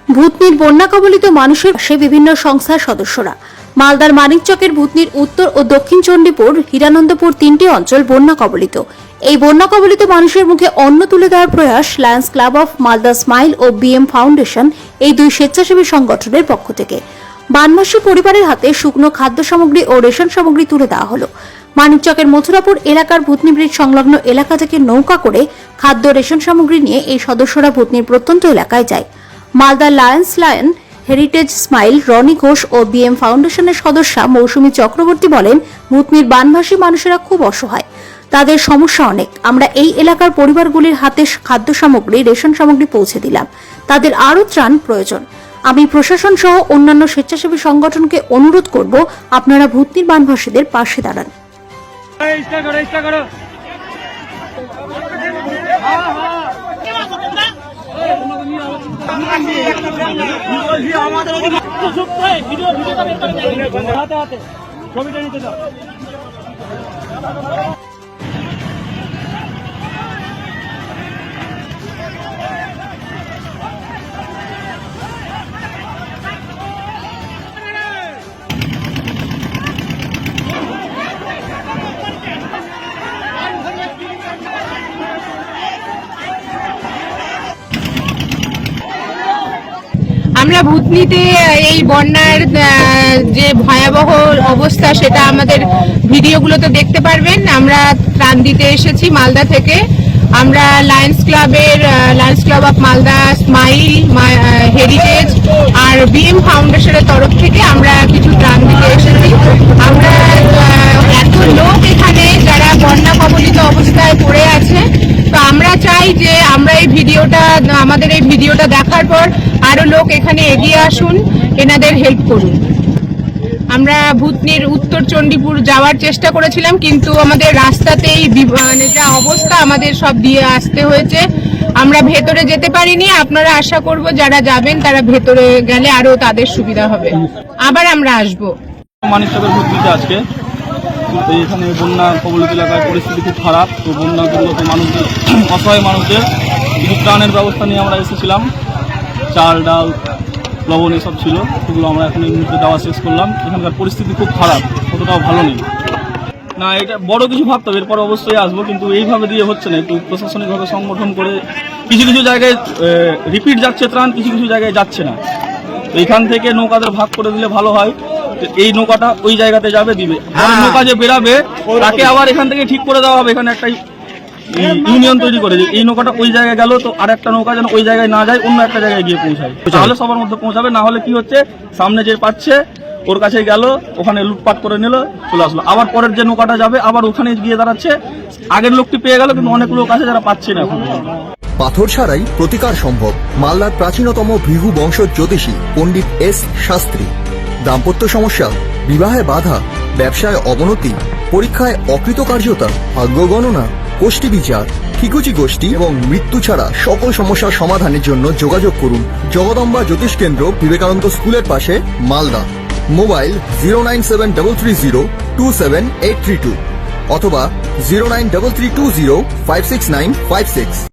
ভূতনির বন্যা কবলিত মানুষের পাশে বিভিন্ন সংস্থার সদস্যরা। মালদার মানিকচকের ভূতনির উত্তর ও দক্ষিণ চণ্ডীপুর, হিরানন্দপুর তিনটি অঞ্চল বন্যা কবলিত। এই বন্যা কবলিত মানুষের মুখে অন্ন তুলে দেওয়ার প্রয়াস Lions Club of Malda smile ও বিএম ফাউন্ডেশন, এই দুই স্বেচ্ছাসেবী সংগঠনের পক্ষ থেকে। বানভাসী পরিবারের হাতে শুকনো খাদ্য সামগ্রী ও রেশন সামগ্রী তুলে দেওয়া হলো। মানিকচকের মথুরাপুর এলাকার ভূতনি ব্রিজ সংলগ্ন এলাকা থেকে নৌকা করে খাদ্য রেশন সামগ্রী নিয়ে এই সদস্যরা ভূতনির প্রত্যন্ত এলাকায় যায়। Malda lions lion heritage smile Roni Ghosh ও বিএম ফাউন্ডেশনের সদস্যা মৌসুমী চক্রবর্তী বলেন, ভূতনির বানভাসী মানুষেরা খুব অসহায়, তাদের সমস্যা অনেক। আমরা এই এলাকার পরিবারগুলির হাতে খাদ্য সামগ্রী, রেশন সামগ্রী পৌঁছে দিলাম। তাদের আরও ত্রাণ প্রয়োজন। আমি প্রশাসন সহ অন্যান্য স্বেচ্ছাসেবী সংগঠনকে অনুরোধ করব, আপনারা ভূতনির বানভাসীদের পাশে দাঁড়ান। আমরা ভূতনিতে এই বন্যার যে ভয়াবহ অবস্থা সেটা আমাদের ভিডিওগুলোতে দেখতে পারবেন। আমরা ত্রাণ দিতে এসেছি মালদা থেকে। আমরা Lions Club of Malda smile heritage আর বিএম ফাউন্ডেশনের তরফ থেকে আমরা কিছু ত্রাণ দিতে এসেছি। আমরা এত লোক এখানে যারা বন্যা কবলিত অবস্থায় পড়ে আছে, তো আমরা চাই যে আমাদের এই ভিডিওটা দেখার পর আরো লোক এখানে এগিয়ে আসুন, এনাদের হেল্প করুন। আমরা ভূতনির উত্তর চণ্ডীপুর যাওয়ার চেষ্টা করেছিলাম, কিন্তু আমাদের রাস্তাতেই যা অবস্থা আমাদের সব দিয়ে আসতে হয়েছে। আমরা ভেতরে যেতে পারিনি। আপনারা আশা করব যারা যাবেন তারা ভেতরে গেলে আরো তাদের সুবিধা হবে। আবার আমরা আসবো। মানিকচকের ভূতনিতে আজকে এখানে বন্যা কবলিত এলাকার পরিস্থিতি খুব খারাপ। তো বন্যা কবলিত মানুষদের, অসহায় মানুষদের কিছু ত্রাণের ব্যবস্থা নিয়ে আমরা এসেছিলাম। চাল, ডাল, লবণ এসব ছিল, সেগুলো আমরা এখন এই মুহূর্তে দেওয়া শেষ করলাম। এখানকার পরিস্থিতি খুব খারাপ, অতটাও ভালো নেই। না, এটা বড় কিছু ভাবতে হবে, এরপর অবশ্যই আসবো, কিন্তু এইভাবে দিয়ে হচ্ছে না। একটু প্রশাসনিকভাবে সংগঠন করে কিছু কিছু জায়গায় রিপিট যাচ্ছে ত্রাণ, কিছু কিছু জায়গায় যাচ্ছে না। এইখান থেকে নৌকাদের ভাগ করে দিলে ভালো হয়। এই নৌকাটা ওই জায়গাতে যাবে, দিবে। নৌকা যে বেরাবে তাকে আবার এখান থেকে ঠিক করে দেওয়া হবে। এখানে একটা ইউনিয়ন তৈরি করে, এই নৌকাটা ওই জায়গায় গেল, তো আর একটা নৌকা যেন ওই জায়গায় না যায়, অন্য একটা জায়গায় গিয়ে পৌঁছায়, তাহলে সবার মধ্যে পৌঁছাবে। না হলে কি হচ্ছে, সামনে যে পাচ্ছে ওর কাছে গেল, ওখানে লুটপাট করে নিল, চলে আসলো। আবার পরের যে নৌকাটা যাবে আবার ওখানে গিয়ে দাঁড়াচ্ছে। আগের লোকটি পেয়ে গেল, কিন্তু অনেক লোক আছে যারা পাচ্ছে না এখন। পাথর ছাড়াই প্রতিকার সম্ভব। মালদার প্রাচীনতম ভৃগু বংশ জ্যোতিষী পণ্ডিত এস শাস্ত্রী। দাম্পত্য সমস্যা, বিবাহে বাধা, ব্যবসায় অবনতি, পরীক্ষায় অকৃতকার্যতা, ভাগ্য গণনা, গোষ্ঠী বিচার, ঠিকুচি গোষ্ঠী এবং মৃত্যু ছাড়া সকল সমস্যার সমাধানের জন্য যোগাযোগ করুন জগদম্বা জ্যোতিষ কেন্দ্র, বিবেকানন্দ স্কুলের পাশে, মালদা। মোবাইল 09730278832 অথবা 09332056956।